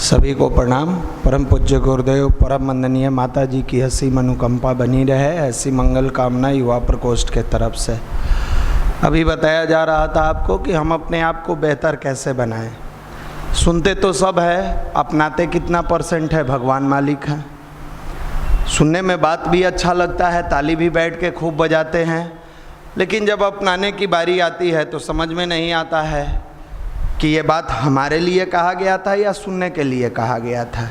सभी को प्रणाम। परम पूज्य गुरुदेव परम वंदनीय माता जी की हंसी अनुकंपा बनी रहे, ऐसी मंगल कामना युवा प्रकोष्ठ के तरफ से। अभी बताया जा रहा था आपको कि हम अपने आप को बेहतर कैसे बनाएं। सुनते तो सब है, अपनाते कितना % है भगवान मालिक हैं। सुनने में बात भी अच्छा लगता है, ताली भी बैठ के खूब बजाते हैं, लेकिन जब अपनाने की बारी आती है तो समझ में नहीं आता है कि ये बात हमारे लिए कहा गया था या सुनने के लिए कहा गया था।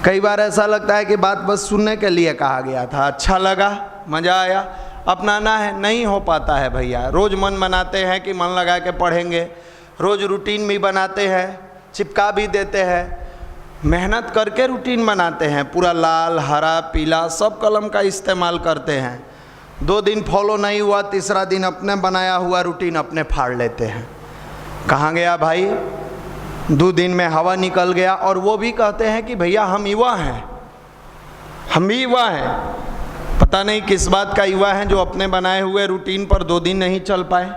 कई बार ऐसा लगता है कि बात बस सुनने के लिए कहा गया था, अच्छा लगा, मज़ा आया, अपनाना है, नहीं हो पाता है भैया। रोज़ मन बनाते हैं कि मन लगा के पढ़ेंगे, रोज़ रूटीन भी बनाते हैं, चिपका भी देते हैं, मेहनत करके रूटीन बनाते हैं, पूरा लाल हरा पीला सब कलम का इस्तेमाल करते हैं। 2 दिन फॉलो नहीं हुआ, तीसरा दिन अपने बनाया हुआ रूटीन अपने फाड़ लेते हैं। कहाँ गया भाई? 2 दिन में हवा निकल गया। और वो भी कहते हैं कि भैया हम युवा हैं, हम भी युवा हैं। पता नहीं किस बात का युवा हैं जो अपने बनाए हुए रूटीन पर 2 दिन नहीं चल पाए।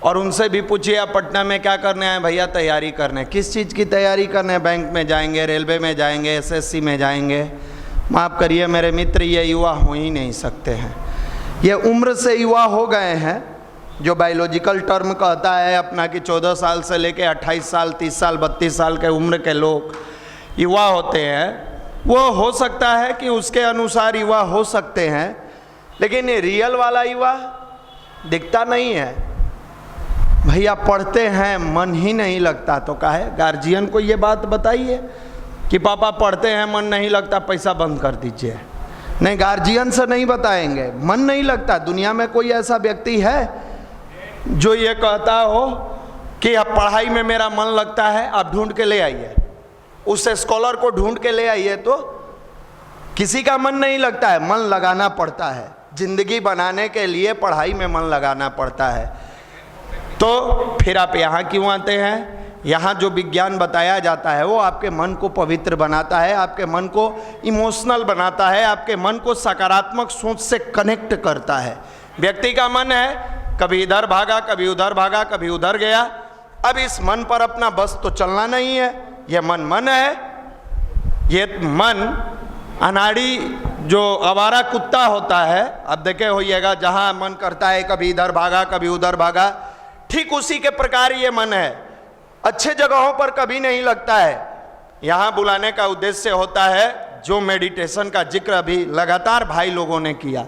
और उनसे भी पूछिए आप पटना में क्या करने आए? भैया तैयारी करने। किस चीज़ की तैयारी करने? बैंक में जाएंगे, रेलवे में जाएंगे, एसएससी में जाएंगे। माफ़ करिए मेरे मित्र, ये युवा हो ही नहीं सकते हैं। ये उम्र से युवा हो गए हैं। जो बायोलॉजिकल टर्म कहता है अपना कि 14 साल से लेके 28 साल 30 साल 32 साल के उम्र के लोग युवा होते हैं, वो हो सकता है कि उसके अनुसार युवा हो सकते हैं, लेकिन ये रियल वाला युवा दिखता नहीं है। भैया पढ़ते हैं, मन ही नहीं लगता तो काहे? गार्जियन को ये बात बताइए कि पापा पढ़ते हैं, मन नहीं लगता, पैसा बंद कर दीजिए। नहीं, गार्जियन से नहीं बताएंगे, मन नहीं लगता। दुनिया में कोई ऐसा व्यक्ति है जो ये कहता हो कि अब पढ़ाई में मेरा मन लगता है? आप ढूंढ के ले आइए, उस स्कॉलर को ढूंढ के ले आइए, तो किसी का मन नहीं लगता है। मन लगाना पड़ता है, जिंदगी बनाने के लिए पढ़ाई में मन लगाना पड़ता है। तो फिर आप यहाँ क्यों आते हैं? यहाँ जो विज्ञान बताया जाता है वो आपके मन को पवित्र बनाता है, आपके मन को इमोशनल बनाता है, आपके मन को सकारात्मक सोच से कनेक्ट करता है। व्यक्ति का मन है, कभी इधर भागा, कभी उधर भागा, कभी उधर गया। अब इस मन पर अपना बस तो चलना नहीं है। ये मन है, ये मन अनाड़ी जो आवारा कुत्ता होता है, अब देखे होइएगा, जहाँ मन करता है कभी इधर भागा कभी उधर भागा, ठीक उसी के प्रकार ये मन है। अच्छे जगहों पर कभी नहीं लगता है। यहाँ बुलाने का उद्देश्य होता है जो मेडिटेशन का जिक्र अभी लगातार भाई लोगों ने किया,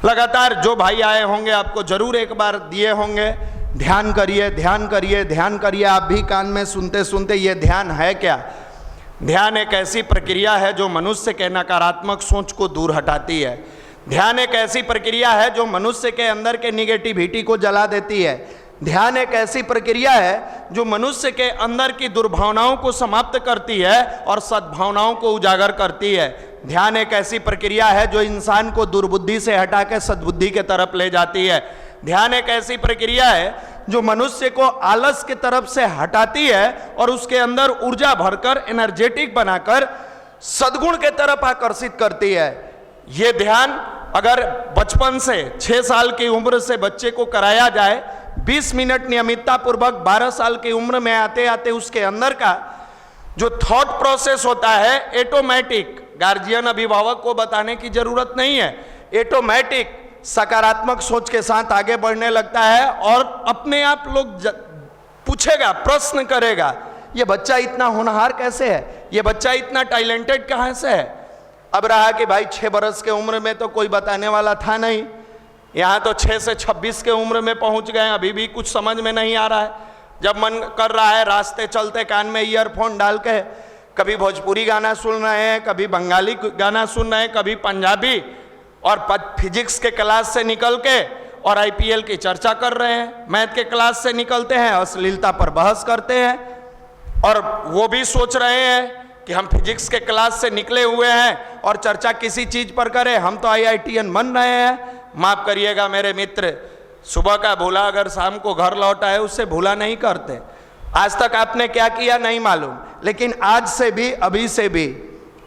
लगातार जो भाई आए होंगे आपको जरूर एक बार दिए होंगे, ध्यान करिए ध्यान करिए ध्यान करिए। आप भी कान में सुनते सुनते ये ध्यान है क्या? ध्यान एक ऐसी प्रक्रिया है जो मनुष्य के नकारात्मक सोच को दूर हटाती है। ध्यान एक ऐसी प्रक्रिया है जो मनुष्य के अंदर के निगेटिविटी को जला देती है। ध्यान एक ऐसी प्रक्रिया है जो मनुष्य के अंदर की दुर्भावनाओं को समाप्त करती है और सद्भावनाओं को उजागर करती है। ध्यान एक ऐसी प्रक्रिया है जो इंसान को दुर्बुद्धि से हटा के सद्बुद्धि के तरफ ले जाती है। ध्यान एक ऐसी प्रक्रिया है जो मनुष्य को आलस की तरफ से हटाती है और उसके अंदर ऊर्जा भरकर एनर्जेटिक बनाकर सद्गुण के तरफ आकर्षित करती है। ये ध्यान अगर बचपन से 6 साल की उम्र से बच्चे को कराया जाए, 20 मिनट नियमितता पूर्वक 12 साल की उम्र में आते आते उसके अंदर का जो थॉट प्रोसेस होता है ऑटोमेटिक, गार्जियन अभिभावक को बताने की जरूरत नहीं है, ऑटोमेटिक सकारात्मक सोच के साथ आगे बढ़ने लगता है और अपने आप लोग पूछेगा, प्रश्न करेगा, ये बच्चा इतना होनहार कैसे है, ये बच्चा इतना टैलेंटेड कहाँ से है। अब रहा कि भाई 6 बरस के उम्र में तो कोई बताने वाला था नहीं, यहाँ तो 6 से 26 के उम्र में पहुँच गए, अभी भी कुछ समझ में नहीं आ रहा है। जब मन कर रहा है रास्ते चलते कान में ईयरफोन डाल के कभी भोजपुरी गाना सुन रहे हैं, कभी बंगाली गाना सुन रहे हैं, कभी पंजाबी, और फिजिक्स के क्लास से निकल के और आईपीएल की चर्चा कर रहे हैं, मैथ के क्लास से निकलते हैं अश्लीलता पर बहस करते हैं, और वो भी सोच रहे हैं कि हम फिजिक्स के क्लास से निकले हुए हैं और चर्चा किसी चीज़ पर करें, हम तो IITian बन रहे हैं। माफ़ करिएगा मेरे मित्र, सुबह का भूला अगर शाम को घर लौट आए उससे भूला नहीं करते। आज तक आपने क्या किया नहीं मालूम, लेकिन आज से भी, अभी से भी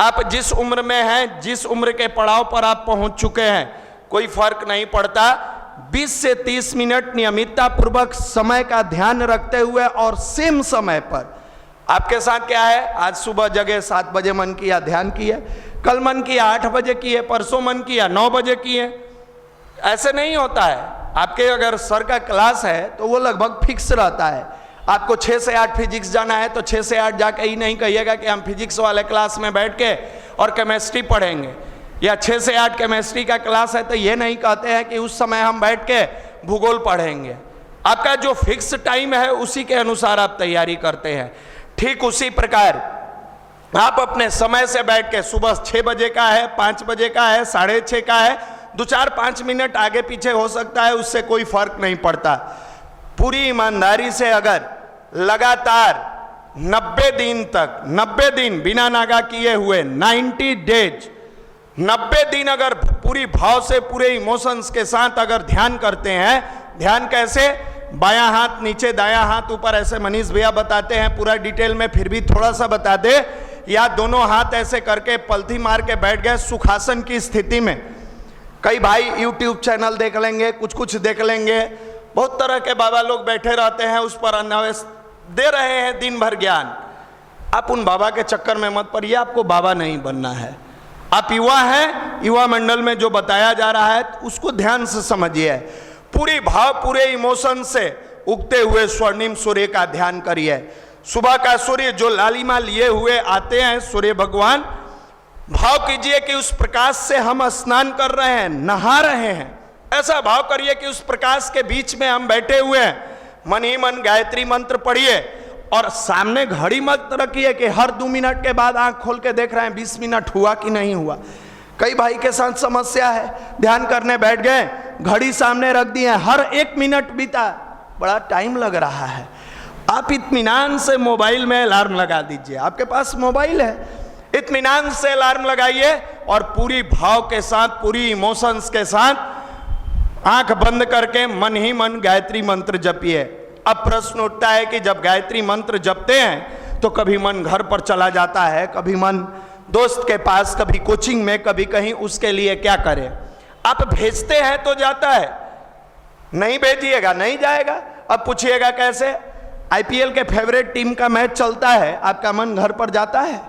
आप जिस उम्र में हैं, जिस उम्र के पड़ाव पर आप पहुंच चुके हैं, कोई फर्क नहीं पड़ता। 20 से 30 मिनट नियमितता पूर्वक समय का ध्यान रखते हुए और सेम समय पर आपके साथ क्या है, आज सुबह जगह 7 बजे मन किया ध्यान किया, कल मन किया 8 बजे किए, परसों मन किया 9 बजे किए। ऐसे नहीं होता है। आपके अगर सर का क्लास है तो वो लगभग फिक्स रहता है। आपको 6 से 8 फिजिक्स जाना है तो 6 से 8 जाके ही नहीं कहिएगा कि हम फिजिक्स वाले क्लास में बैठ के और केमिस्ट्री पढ़ेंगे, या 6 से 8 केमिस्ट्री का क्लास है तो ये नहीं कहते हैं कि उस समय हम बैठ के भूगोल पढ़ेंगे। आपका जो फिक्स टाइम है उसी के अनुसार आप तैयारी करते हैं। ठीक उसी प्रकार आप अपने समय से बैठ के सुबह 6 बजे का है, 5 बजे का है, 6:30 का है, 2-4-5 मिनट आगे पीछे हो सकता है, उससे कोई फर्क नहीं पड़ता। पूरी ईमानदारी से अगर लगातार 90 दिन तक, 90 दिन बिना नागा किए हुए 90 डेज, 90 दिन अगर पूरी भाव से पूरे इमोशंस के साथ अगर ध्यान करते हैं, ध्यान कैसे, बायां हाथ नीचे दायां हाथ ऊपर, ऐसे मनीष भैया बताते हैं पूरा डिटेल में, फिर भी थोड़ा सा बता दे, या दोनों हाथ ऐसे करके पलथी मार के बैठ गए सुखासन की स्थिति में। कई भाई YouTube चैनल देख लेंगे, कुछ देख लेंगे, बहुत तरह के बाबा लोग बैठे रहते हैं, उस पर अनावश्यक दे रहे हैं दिन भर ज्ञान। आप उन बाबा के चक्कर में मत पड़िए, आपको बाबा नहीं बनना है। आप युवा हैं, युवा मंडल में जो बताया जा रहा है उसको ध्यान से समझिए। पूरी भाव पूरे इमोशन से उगते हुए स्वर्णिम सूर्य का ध्यान करिए। सुबह का सूर्य जो लालिमा लिए हुए आते हैं सूर्य भगवान, भाव कीजिए कि उस प्रकाश से हम स्नान कर रहे हैं, नहा रहे हैं। ऐसा भाव करिए कि उस प्रकाश के बीच में हम बैठे हुए हैं। मन ही मन गायत्री मंत्र पढ़िए और सामने घड़ी मत रखिए कि हर 2 मिनट के बाद आंख खोल के देख रहे हैं 20 मिनट हुआ कि नहीं हुआ। कई भाई के साथ समस्या है, ध्यान करने बैठ गए, घड़ी सामने रख दी है, हर 1 मिनट बीता, बड़ा टाइम लग रहा है। आप इत्मीनान से मोबाइल में अलार्म लगा दीजिए, आपके पास मोबाइल है, इत्मीनान से अलार्म लगाइए और पूरी भाव के साथ, पूरी इमोशंस के साथ आंख बंद करके मन ही मन गायत्री मंत्र जपिए। अब प्रश्न उठता है कि जब गायत्री मंत्र जपते हैं तो कभी मन घर पर चला जाता है, कभी मन दोस्त के पास, कभी कोचिंग में, कभी कहीं, उसके लिए क्या करें? आप भेजते हैं तो जाता है, नहीं भेजिएगा नहीं जाएगा। अब पूछिएगा कैसे? IPL के फेवरेट टीम का मैच चलता है, आपका मन घर पर जाता है?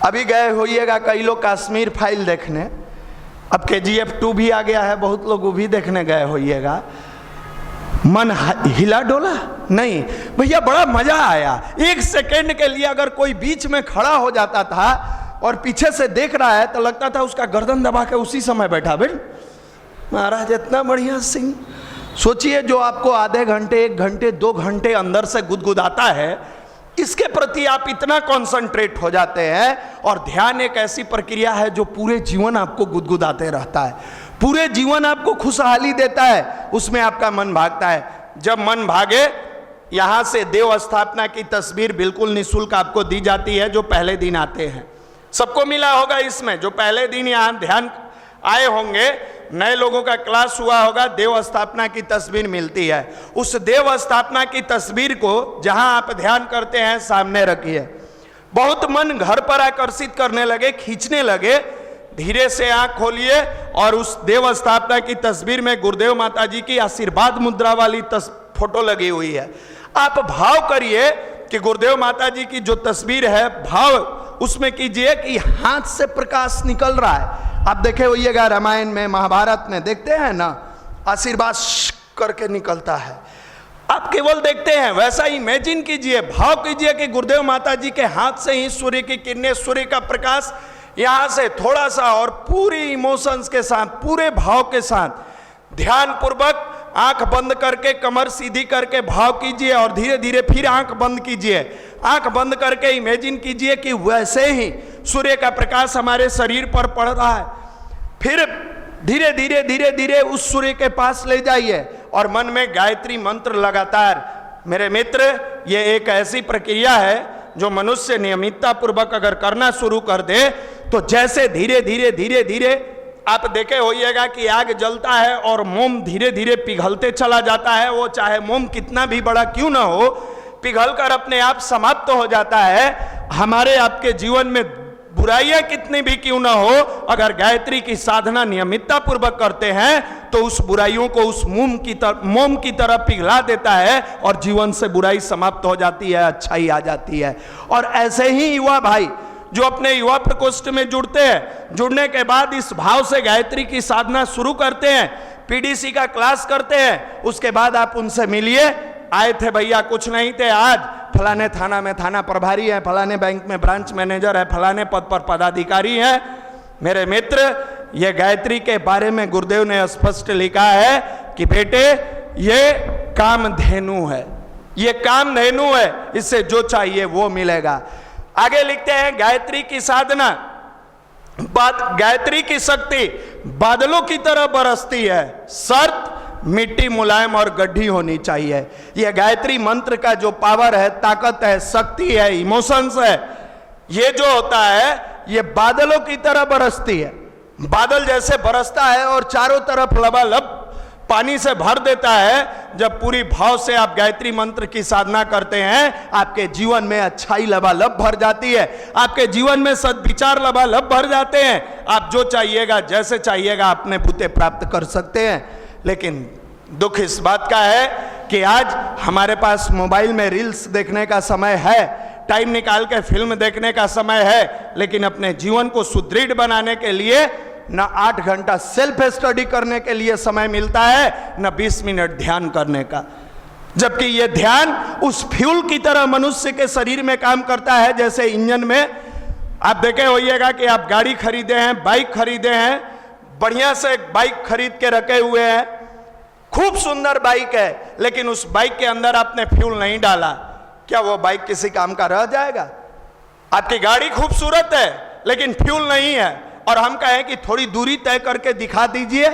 अभी गए होइएगा कई लोग कश्मीर फाइल देखने, अब KGF 2 भी आ गया है, बहुत लोग वो भी देखने गए होइएगा, मन हिला डोला नहीं? भैया बड़ा मजा आया। 1 सेकेंड के लिए अगर कोई बीच में खड़ा हो जाता था और पीछे से देख रहा है तो लगता था उसका गर्दन दबा के उसी समय बैठा बेट महाराज, इतना बढ़िया सिंह। सोचिए जो आपको आधे घंटे, 1 घंटे, 2 घंटे अंदर से गुदगुदाता है, इसके प्रति आप इतना कॉन्सेंट्रेट हो जाते हैं। और ध्यान एक ऐसी प्रक्रिया है जो पूरे जीवन आपको गुदगुदाते रहता है, पूरे जीवन आपको खुशहाली देता है, उसमें आपका मन भागता है। जब मन भागे, यहाँ से देव स्थापना की तस्वीर बिल्कुल निःशुल्क आपको दी जाती है, जो पहले दिन आते हैं। सबको मिला होगा इसमें, जो पहले दिन यहाँ ध्यान आए होंगे, नए लोगों का क्लास हुआ होगा, देव स्थापना की तस्वीर मिलती है। उस देव स्थापना की तस्वीर को जहां आप ध्यान करते हैं सामने रखिए। बहुत मन घर पर आकर्षित करने लगे, खींचने लगे, धीरे से आंख खोलिए और उस देव स्थापना की तस्वीर में गुरुदेव माता जी की आशीर्वाद मुद्रा वाली फोटो लगी हुई है। आप भाव करिए कि गुरुदेव माता जी की जो तस्वीर है, भाव उसमें कीजिए कि हाथ से प्रकाश निकल रहा है। आप देखे होइएगा रामायण में, महाभारत में देखते हैं ना, आशीर्वाद करके निकलता है। आप केवल देखते हैं, वैसा ही इमेजिन कीजिए, भाव कीजिए कि गुरुदेव माता जी के हाथ से ही सूर्य की किरणें, सूर्य का प्रकाश यहां से थोड़ा सा, और पूरी इमोशंस के साथ, पूरे भाव के साथ ध्यान पूर्वक आंख बंद करके, कमर सीधी करके भाव कीजिए और धीरे धीरे फिर आंख बंद कीजिए। आंख बंद करके इमेजिन कीजिए कि वैसे ही सूर्य का प्रकाश हमारे शरीर पर पड़ रहा है। फिर धीरे धीरे धीरे धीरे उस सूर्य के पास ले जाइए और मन में गायत्री मंत्र लगातार। मेरे मित्र, ये एक ऐसी प्रक्रिया है जो मनुष्य नियमितता पूर्वक अगर करना शुरू कर दे तो जैसे धीरे धीरे धीरे धीरे आप देखे होइएगा कि आग जलता है और मोम धीरे धीरे पिघलते चला जाता है। वो चाहे मोम कितना भी बड़ा क्यों ना हो, पिघलकर अपने आप समाप्त हो जाता है। हमारे आपके जीवन में बुराइयां कितनी भी क्यों ना हो, अगर गायत्री की साधना नियमितता पूर्वक करते हैं तो उस बुराइयों को उस मोम की तरह पिघला देता है और जीवन से बुराई समाप्त हो जाती है, अच्छाई आ जाती है। और ऐसे ही युवा भाई जो अपने युवा प्रकोष्ठ में जुड़ते हैं, जुड़ने के बाद इस भाव से गायत्री की साधना शुरू करते हैं, पीडीसी का क्लास करते हैं, उसके बाद आप उनसे मिलिए, आए थे भैया कुछ नहीं थे, आज फलाने थाना में थाना प्रभारी है, फलाने बैंक में ब्रांच मैनेजर है, फलाने पद पर पदाधिकारी है। मेरे मित्र, ये गायत्री के बारे में गुरुदेव ने स्पष्ट लिखा है कि बेटे ये कामधेनु है, ये कामधेनु है, इससे जो चाहिए वो मिलेगा। आगे लिखते हैं गायत्री की साधना, गायत्री की शक्ति बादलों की तरह बरसती है, शर्त मिट्टी मुलायम और गड्ढी होनी चाहिए। यह गायत्री मंत्र का जो पावर है, ताकत है, शक्ति है, इमोशंस है, ये जो होता है ये बादलों की तरह बरसती है। बादल जैसे बरसता है और चारों तरफ लबालब पानी से भर देता है। जब पूरी भाव से आप गायत्री मंत्र की साधना करते हैं, आपके जीवन में अच्छाई लबालब भर जाती है, आपके जीवन में सद्विचार लबालब भर जाते हैं। आप जो चाहिएगा, जैसे चाहिएगा, अपने बूते प्राप्त कर सकते हैं। लेकिन दुख इस बात का है कि आज हमारे पास मोबाइल में रील्स देखने का समय है, टाइम निकाल के फिल्म देखने का समय है, लेकिन अपने जीवन को सुदृढ़ बनाने के लिए न 8 घंटा सेल्फ स्टडी करने के लिए समय मिलता है, न 20 मिनट ध्यान करने का। जबकि यह ध्यान उस फ्यूल की तरह मनुष्य के शरीर में काम करता है, जैसे इंजन में। आप देखे होइएगा कि आप गाड़ी खरीदे हैं, बाइक खरीदे हैं, बढ़िया से बाइक खरीद के रखे हुए हैं, खूब सुंदर बाइक है, लेकिन उस बाइक के अंदर आपने फ्यूल नहीं डाला, क्या वो बाइक किसी काम का रह जाएगा? आपकी गाड़ी खूबसूरत है लेकिन फ्यूल नहीं है, और हम कहें कि थोड़ी दूरी तय करके दिखा दीजिए,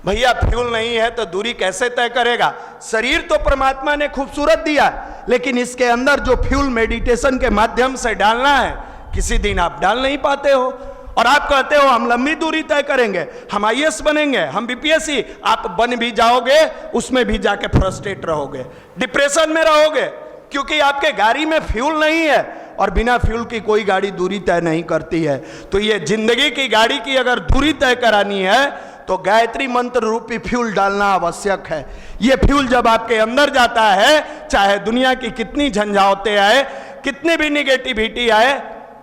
भैया फ्यूल नहीं है तो दूरी कैसे तय करेगा? शरीर तो परमात्मा ने खूबसूरत दिया, लेकिन इसके अंदर जो फ्यूल मेडिटेशन के माध्यम से डालना है, किसी दिन आप डाल नहीं पाते हो। और आप कहते हो हम लंबी दूरी तय करेंगे, हम आईएएस बनेंगे, हम बीपीएससी, आप बन भी जाओगे, उसमें भी जाके फ्रस्ट्रेट रहोगे, डिप्रेशन में रहोगे, क्योंकि आपके गाड़ी में फ्यूल नहीं है, और बिना फ्यूल की कोई गाड़ी दूरी तय नहीं करती है। तो ये जिंदगी की गाड़ी की अगर दूरी तय करानी है तो गायत्री मंत्र रूपी फ्यूल डालना आवश्यक है। ये फ्यूल जब आपके अंदर जाता है, चाहे दुनिया की कितनी झंझावतें आए, कितनी भी निगेटिविटी आए,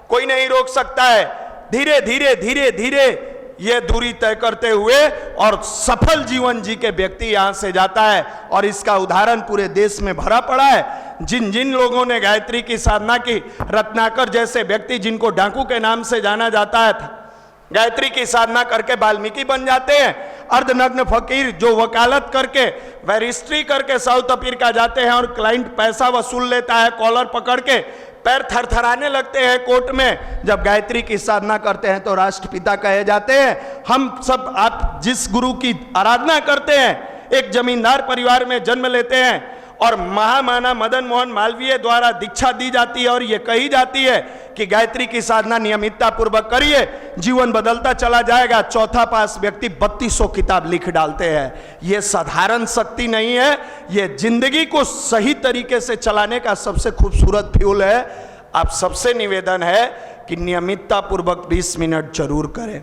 कोई नहीं रोक सकता है। धीरे धीरे धीरे धीरे ये दूरी तय करते हुए और सफल जीवन जी के व्यक्ति यहां से जाता है। और इसका उदाहरण पूरे देश में भरा पड़ा है। जिन जिन लोगों ने गायत्री की साधना की, रत्नाकर जैसे व्यक्ति जिनको डाकू के नाम से जाना जाता है, गायत्री की साधना करके वाल्मीकि बन जाते हैं। अर्धनग्न फकीर जो वकालत करके, बैरिस्ट्री करके साउथ अफ्रीका जाते हैं और क्लाइंट पैसा वसूल लेता है, कॉलर पकड़ के पैर थरथराने लगते हैं कोर्ट में। जब गायत्री की साधना करते हैं तो राष्ट्रपिता कहे जाते हैं। हम सब, आप जिस गुरु की आराधना करते हैं, एक जमींदार परिवार में जन्म लेते हैं और महामाना मदन मोहन मालवीय द्वारा दीक्षा दी जाती है और ये कही जाती है कि गायत्री की साधना नियमितता पूर्वक करिए, जीवन बदलता चला जाएगा। चौथा पास व्यक्ति 3200 किताब लिख डालते हैं। ये साधारण शक्ति नहीं है, ये जिंदगी को सही तरीके से चलाने का सबसे खूबसूरत फ्यूल है। आप सबसे निवेदन है कि नियमितता पूर्वक 20 मिनट जरूर करें।